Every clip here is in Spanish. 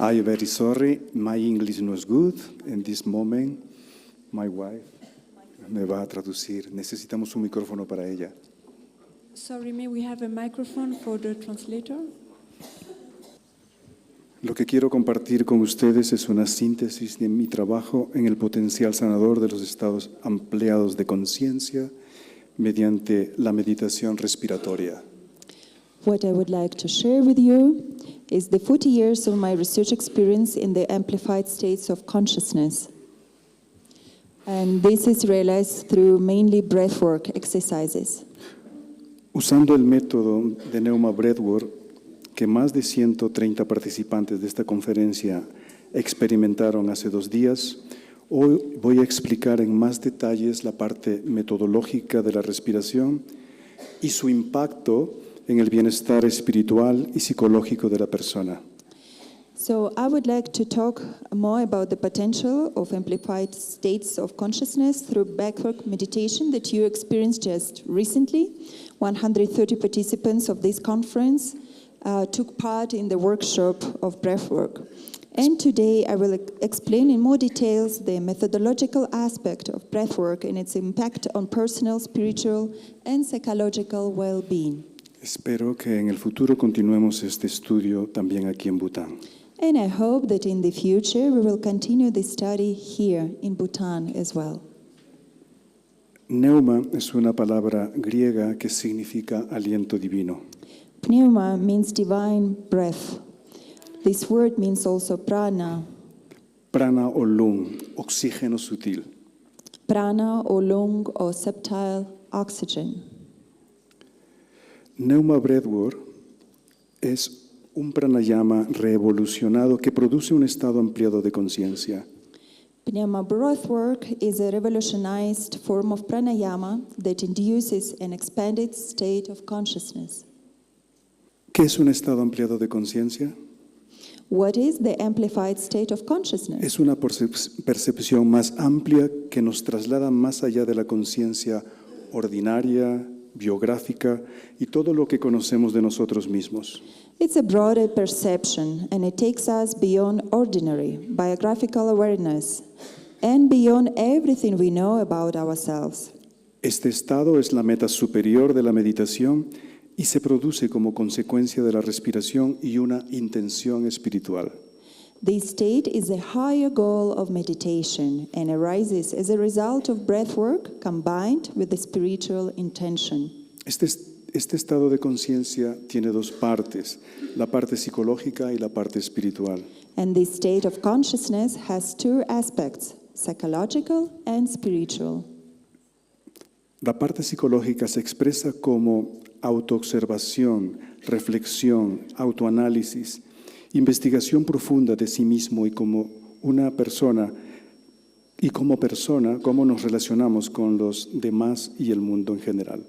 I'm very sorry, my English no is good. In this moment, my wife me va a traducir. Necesitamos un micrófono para ella. Sorry, may we have a microphone for the translator? Lo que quiero compartir con ustedes es una síntesis de mi trabajo en el potencial sanador de los estados ampliados de conciencia mediante la meditación respiratoria. What I would like to share with you is the 40 years of my research experience in the amplified states of consciousness. And this is realized through mainly breathwork exercises. Usando el método de Neuma Breathwork, que más de 130 participantes de esta conferencia experimentaron hace 2 días, hoy voy a explicar en más detalles la parte metodológica de la respiración y su impacto en el bienestar espiritual y psicológico de la persona. So I would like to talk more about the potential of amplified states of consciousness through breathwork meditation that you experienced just recently. 130 participants of this conference took part in the workshop of breathwork. And today I will explain in more details the methodological aspect of breathwork and its impact on personal, spiritual, and psychological well-being. Espero que en el futuro continuemos este estudio también aquí en Bután. And I hope that in the future we will continue this study here in Bhutan as well. Neuma es una palabra griega que significa aliento divino. Pneuma means divine breath. This word means also prana. Prana o lung, oxígeno sutil. Prana or lung or subtle oxygen. Neuma Breathwork es un pranayama reevolucionado que produce un estado ampliado de conciencia. Pneuma breathwork is a revolutionized form of pranayama that induces an expanded state of consciousness. ¿Qué es un estado ampliado de conciencia? What is the amplified state of consciousness? Es una percepción más amplia que nos traslada más allá de la conciencia ordinaria, biográfica y todo lo que conocemos de nosotros mismos. It's a broader perception, and it takes us beyond ordinary biographical awareness and beyond everything we know about ourselves. Este estado es la meta superior de la meditación y se produce como consecuencia de la respiración y una intención espiritual. This state is the higher goal of meditation and arises as a result of breathwork combined with the spiritual intention. Este estado de conciencia tiene 2 partes, la parte psicológica y la parte espiritual. And this state of consciousness has 2 aspects, psychological and spiritual. La parte psicológica se expresa como autoobservación, reflexión, autoanálisis, investigación profunda de sí mismo y como una persona, y como persona, cómo nos relacionamos con los demás y el mundo en general.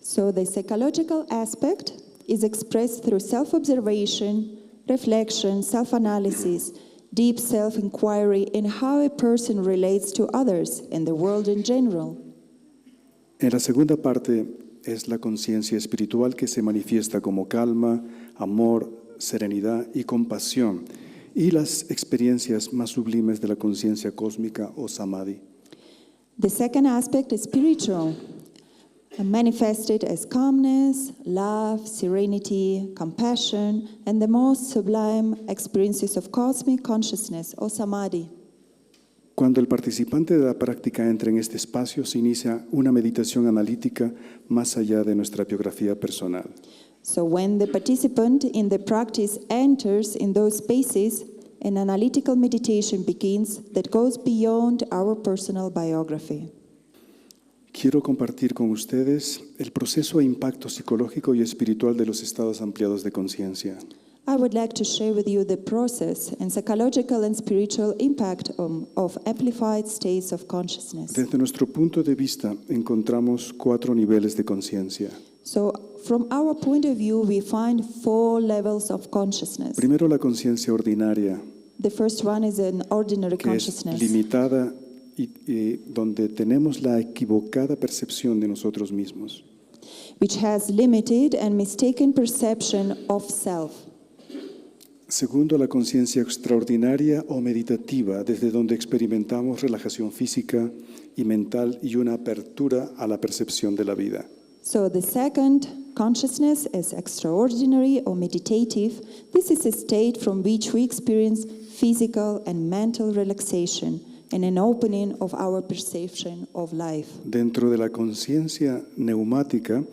So the psychological aspect is expressed through self-observation, reflection, self-analysis, deep self-inquiry in how a person relates to others and the world in general. En la segunda parte es la conciencia espiritual que se manifiesta como calma, amor, serenidad y compasión, y las experiencias más sublimes de la conciencia cósmica o samadhi. The second aspect is spiritual, manifested as calmness, love, serenity, compassion, and the most sublime experiences of cosmic consciousness or samadhi. Cuando el participante de la práctica entra en este espacio, se inicia una meditación analítica más allá de nuestra biografía personal. So when the participant in the practice enters in those spaces, an analytical meditation begins that goes beyond our personal biography. Quiero compartir con ustedes el proceso e impacto psicológico y espiritual de los estados ampliados de conciencia. I would like to share with you the process and psychological and spiritual impact of amplified states of consciousness. Desde nuestro punto de vista, encontramos 4 niveles de conciencia. So from our point of view, we find 4 levels of consciousness. Primero, la conciencia ordinaria, The first one is an ordinary que es consciousness, limitada y donde tenemos la equivocada percepción de nosotros mismos. which has limited and mistaken perception of self. Segundo, la conciencia extraordinaria o meditativa, desde donde experimentamos relajación física y mental y una apertura a la percepción de la vida. So the second, consciousness as extraordinary or meditative, this is a state from which we experience physical and mental relaxation and an opening of our perception of life. Dentro de la conciencia neumática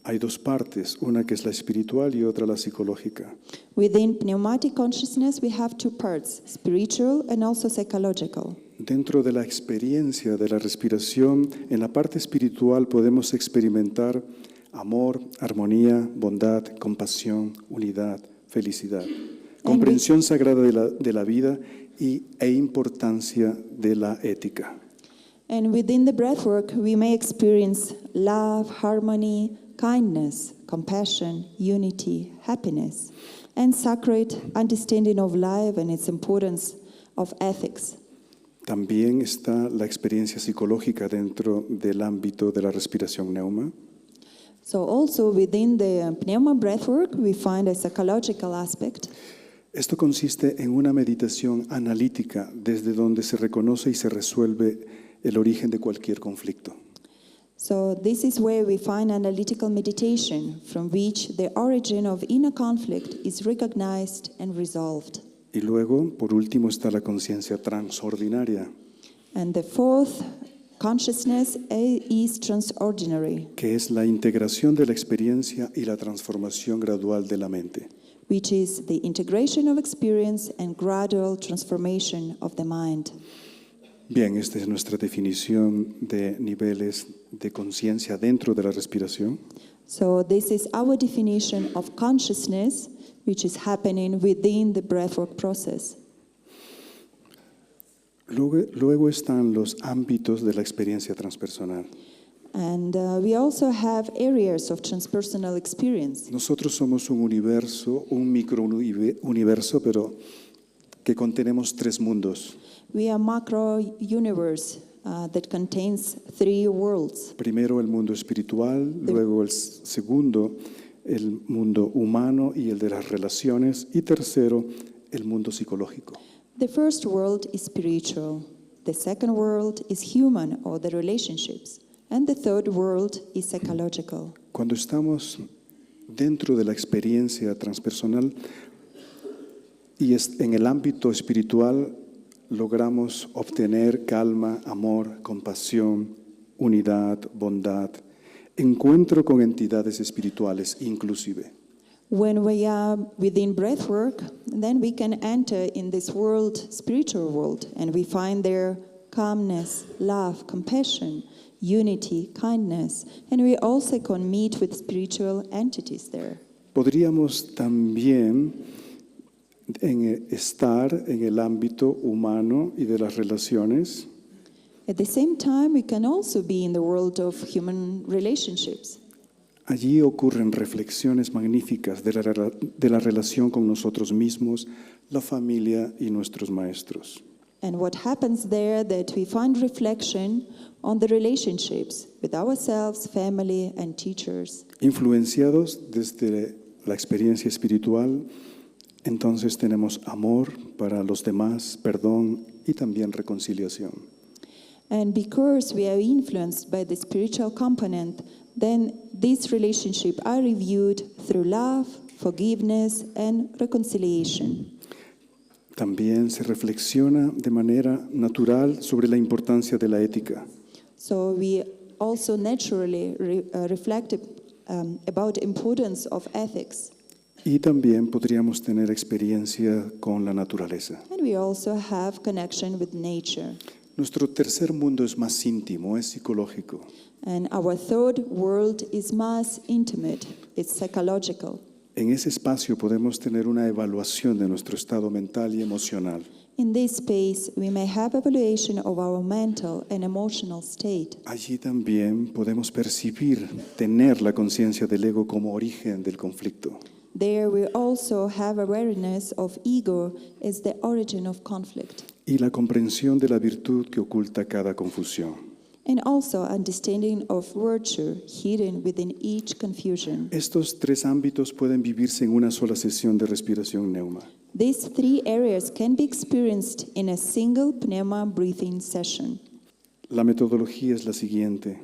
hay dos partes, una que es la espiritual y otra la psicológica. Within pneumatic consciousness, we have two parts, spiritual and also psychological. Dentro de la experiencia de la respiración, en la parte espiritual podemos experimentar amor, armonía, bondad, compasión, unidad, felicidad, comprensión sagrada de la vida e importancia de la ética. And within the breathwork, we may experience love, harmony, kindness, compassion, unity, happiness, and sacred understanding of life and its importance of ethics. También está la experiencia psicológica dentro del ámbito de la respiración neuma. So also within the pneuma breathwork, we find a psychological aspect. Esto consiste en una meditación analítica desde donde se reconoce y se resuelve el origen de cualquier conflicto. So this is where we find analytical meditation, from which the origin of inner conflict is recognized and resolved. Y luego, por último, está la conciencia transordinaria, And the fourth consciousness is transordinary, que es la integración de la experiencia y la transformación gradual de la mente. which is the integration of experience and gradual transformation of the mind. Bien, esta es nuestra definición de niveles de conciencia dentro de la respiración. So this is our definition of consciousness, which is happening within the breathwork process. Luego están los ámbitos de la experiencia transpersonal. And we also have areas of transpersonal experience. Nosotros somos un universo, un microuniverso, pero que contenemos tres mundos. We are macro universe that contains three worlds. Primero el mundo espiritual, luego el segundo el mundo humano y el de las relaciones, y tercero el mundo psicológico. The first world is spiritual. The second world is human or the relationships. And the third world is psychological. Cuando estamos dentro de la experiencia transpersonal y en el ámbito espiritual, logramos obtener calma, amor, compasión, unidad, bondad, encuentro con entidades espirituales inclusive. When we are within breathwork, then we can enter in this world, spiritual world, and we find there calmness, love, compassion, unity, kindness, and we also can meet with spiritual entities there. Podríamos también estar en el ámbito humano y de las relaciones, At the same time, we can also be in the world of human relationships. allí ocurren reflexiones magníficas de la relación con nosotros mismos, la familia y nuestros maestros. And what happens there that we find reflection on the relationships with ourselves, family, and teachers. Influenciados desde la experiencia espiritual, entonces tenemos amor para los demás, perdón y también reconciliación. And because we are influenced by the spiritual component, then these relationships are reviewed through love, forgiveness, and reconciliation. También se reflexiona de manera natural sobre la importancia de la ética. So we also naturally reflect about the importance of ethics. Y también podríamos tener experiencia con la naturaleza. And we also have connection with nature. Nuestro tercer mundo es más íntimo, es psicológico. And our third world is más intimate, it's psychological. En ese espacio podemos tener una evaluación de nuestro estado mental y emocional. In this space, we may have evaluation of our mental and emotional state. Allí también podemos percibir, tener la conciencia del ego como origen del conflicto. There we also have awareness of ego as the origin of conflict, Y la comprensión de la virtud que oculta cada confusión. and also understanding of virtue hidden within each confusion. Estos tres ámbitos pueden vivirse en una sola sesión de respiración neuma. These 3 areas can be experienced in a single pneuma breathing session. La metodología es la siguiente.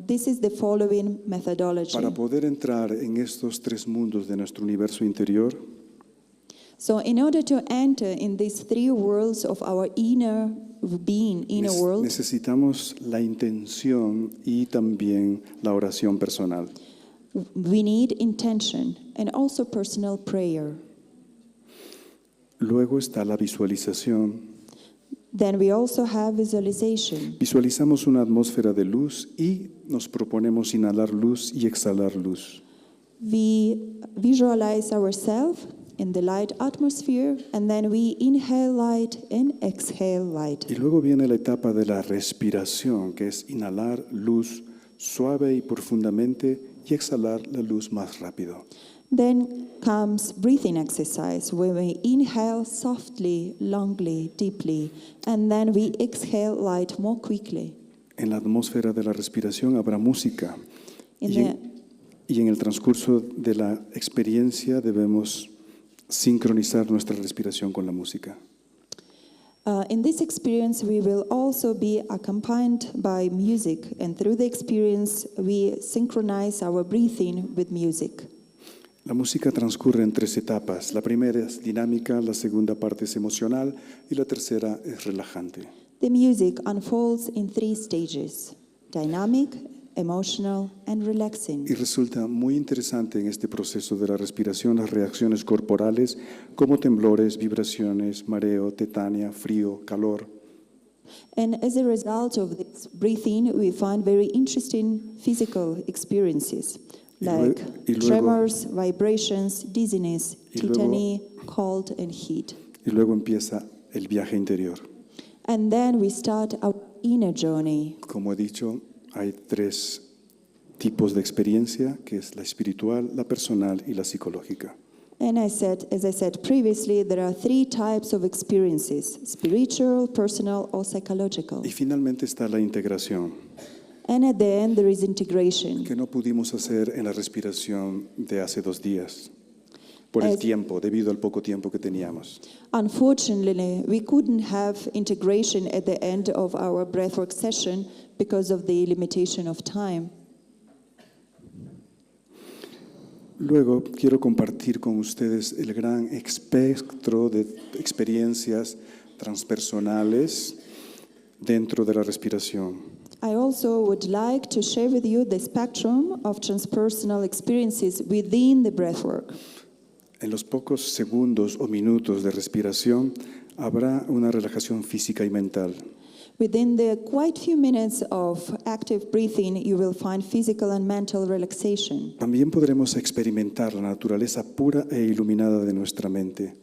This is the following methodology. Para poder entrar en estos 3 mundos de nuestro universo interior, So in order to enter in these 3 worlds of our inner being, inner world, necesitamos la intención y también la oración personal. we need intention and also personal prayer. Luego está la visualización. Then we also have visualization. Visualizamos una atmósfera de luz y nos proponemos inhalar luz y exhalar luz. We visualize ourselves in the light atmosphere, and then we inhale light and exhale light. Y luego viene la etapa de la respiración, que es inhalar luz suave y profundamente y exhalar la luz más rápido. Then comes breathing exercise, where we inhale softly, longly, deeply, and then we exhale light more quickly. En la atmósfera de la respiración habrá música. In Y en el transcurso de la experiencia debemos sincronizar nuestra respiración con la música. In this experience, we will also be accompanied by music, and through the experience, we synchronize our breathing with music. La música transcurre en 3 etapas. La primera es dinámica, la segunda parte es emocional y la tercera es relajante. The music unfolds in 3 stages: dynamic, emotional, and relaxing. Y resulta muy interesante en este proceso de la respiración las reacciones corporales como temblores, vibraciones, mareo, tetania, frío, calor. And as a result of this breathing, we find very interesting physical experiences like y luego- tremors, vibrations, dizziness, y luego- tetany, cold, and heat. Y luego empieza el viaje interior. And then we start our inner journey. Como he dicho, hay 3 tipos de experiencia, que es la espiritual, la personal y la psicológica. And as I said previously, there are 3 types of experiences: spiritual, personal, or psychological. Y finalmente está la integración, And at the end, there is integration. que no pudimos hacer en la respiración de hace 2 días, por el Es- tiempo, debido al poco tiempo que teníamos. Unfortunately, we couldn't have integration at the end of our breathwork session because of the limitation of time. Luego quiero compartir con ustedes el gran espectro de experiencias transpersonales dentro de la respiración. I also would like to share with you the spectrum of transpersonal experiences within the breathwork. En los pocos segundos o minutos de respiración habrá una relajación física y mental. Within the quite few minutes of active breathing, you will find physical and mental relaxation. También podremos experimentar la naturaleza pura e iluminada de nuestra mente.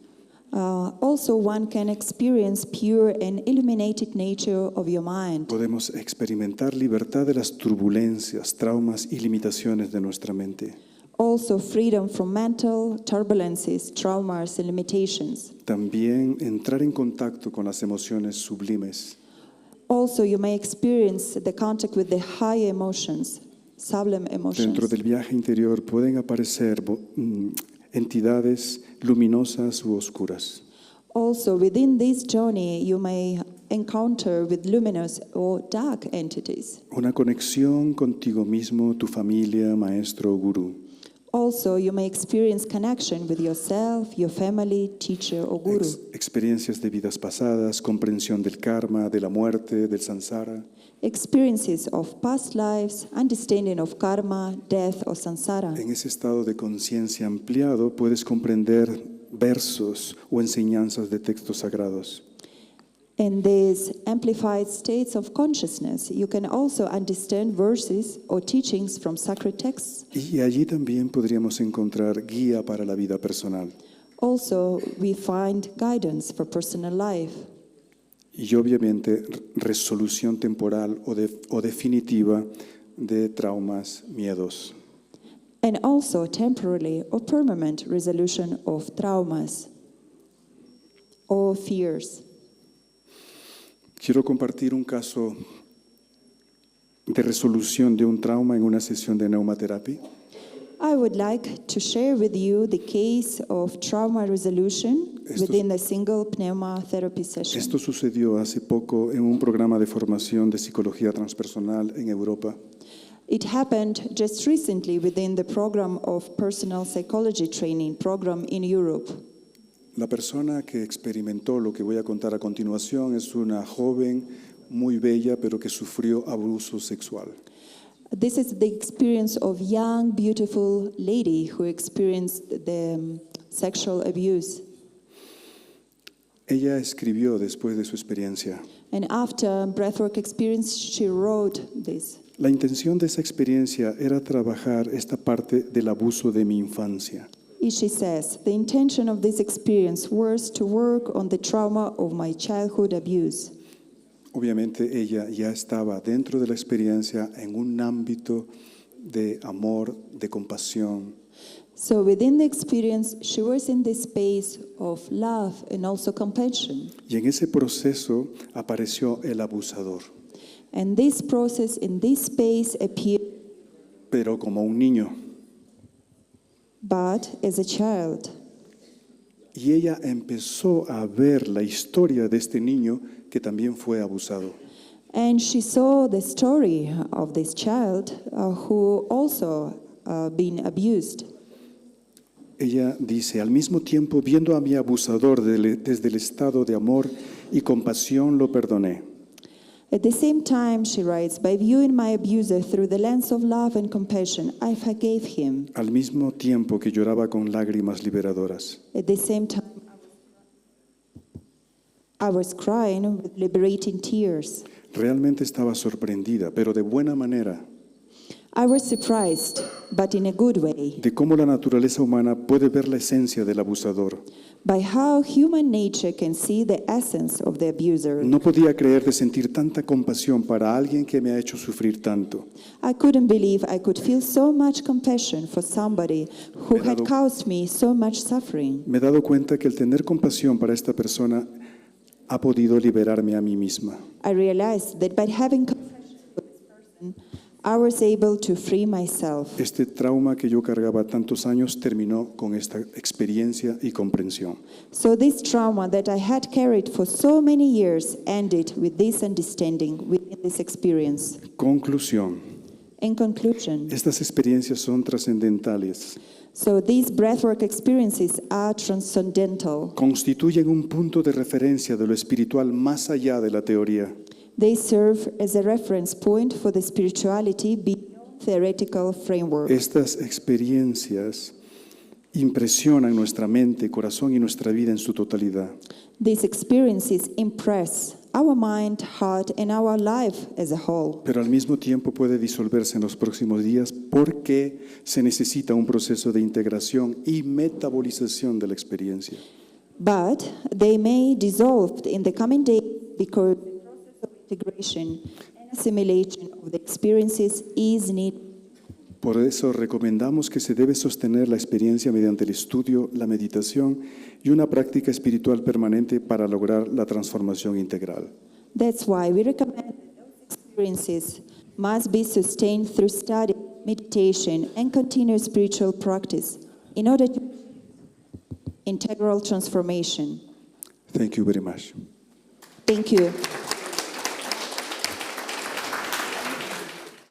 Also, one can experience pure and illuminated nature of your mind. Podemos experimentar libertad de las turbulencias, traumas y limitaciones de nuestra mente. Also, freedom from mental turbulences, traumas, and limitations. También entrar en contacto con las emociones sublimes. Also, you may experience the contact with the higher emotions, sublime emotions. Dentro del viaje interior pueden aparecer entidades luminosas u oscuras. Also, within this journey, you may encounter with luminous or dark entities. Una conexión contigo mismo, tu familia, maestro o gurú. Also, you may experience connection with yourself, your family, teacher, or guru. Experiencias de vidas pasadas, comprensión del karma, de la muerte, del samsara. Experiences of past lives, understanding of karma, death, or samsara. En ese estado de conciencia ampliado puedes comprender versos o enseñanzas de textos sagrados. In these amplified states of consciousness, you can also understand verses or teachings from sacred texts. Y allí también podríamos encontrar guía para la vida personal. Also, we find guidance for personal life. Y obviamente resolución temporal o definitiva de traumas, miedos. And also temporary or permanent resolution of traumas or fears. Quiero compartir un caso de resolución de un trauma en una sesión de neumaterapia. I would like to share with you the case of trauma resolution within a single pneuma therapy session. Esto sucedió hace poco en un programa de formación de psicología transpersonal en Europa. It happened just recently within the program of personal psychology training program in Europe. La persona que experimentó lo que voy a contar a continuación es una joven muy bella, pero que sufrió abuso sexual. This is the experience of young, beautiful lady who experienced the sexual abuse. Ella escribió después de su experiencia. And after breathwork experience, she wrote this. La intención de esa experiencia era trabajar esta parte del abuso de mi infancia. She says, the intention of this experience was to work on the trauma of my childhood abuse. Obviamente ella ya estaba dentro de la experiencia en un ámbito de amor, de compasión. So within the experience, she was in this space of love and also compassion. Y en ese proceso apareció el abusador, And this process in this space appeared, pero como un niño. but as a child. Y ella empezó a ver la historia de este niño que también fue abusado. And she saw the story of this child who also been abused. Ella dice, al mismo tiempo, viendo a mi abusador desde el estado de amor y compasión, lo perdoné. At the same time, she writes, by viewing my abuser through the lens of love and compassion, I forgave him. Al mismo tiempo que lloraba con lágrimas liberadoras. At the same time, I was crying with liberating tears. Realmente estaba sorprendida, pero de buena manera, I was surprised, but in a good way, de cómo la naturaleza humana puede ver la esencia del abusador. by how human nature can see the essence of the abuser. No podía creer de sentir tanta compasión para alguien que me ha hecho sufrir tanto. I couldn't believe I could feel so much compassion for somebody who had caused me so much suffering. Me he dado cuenta que el tener compasión para esta persona ha podido liberarme a mí misma. I realized that by having compassion for this person, I was able to free myself. Este trauma que yo cargaba tantos años terminó con esta experiencia y comprensión. So this trauma that I had carried for so many years ended with this understanding, with this experience. Conclusión. In conclusion, Estas experiencias son trascendentales. so these breathwork experiences are transcendental. Constituyen un punto de referencia de lo espiritual más allá de la teoría. They serve as a reference point for the spirituality beyond theoretical framework. Estas experiencias impresionan nuestra mente, corazón y nuestra vida en su totalidad. These experiences impress our mind, heart, and our life as a whole. Pero al mismo tiempo puede disolverse en los próximos días porque se necesita un proceso de integración y metabolización de la experiencia. But they may dissolve in the coming days because the process of integration and assimilation of the experiences is needed. Por eso recomendamos que se debe sostener la experiencia mediante el estudio, la meditación y una práctica espiritual permanente para lograr la transformación integral. That's why we recommend that those experiences must be sustained through study, meditation, and continuous spiritual practice in order to integral transformation. Thank you very much. Thank you.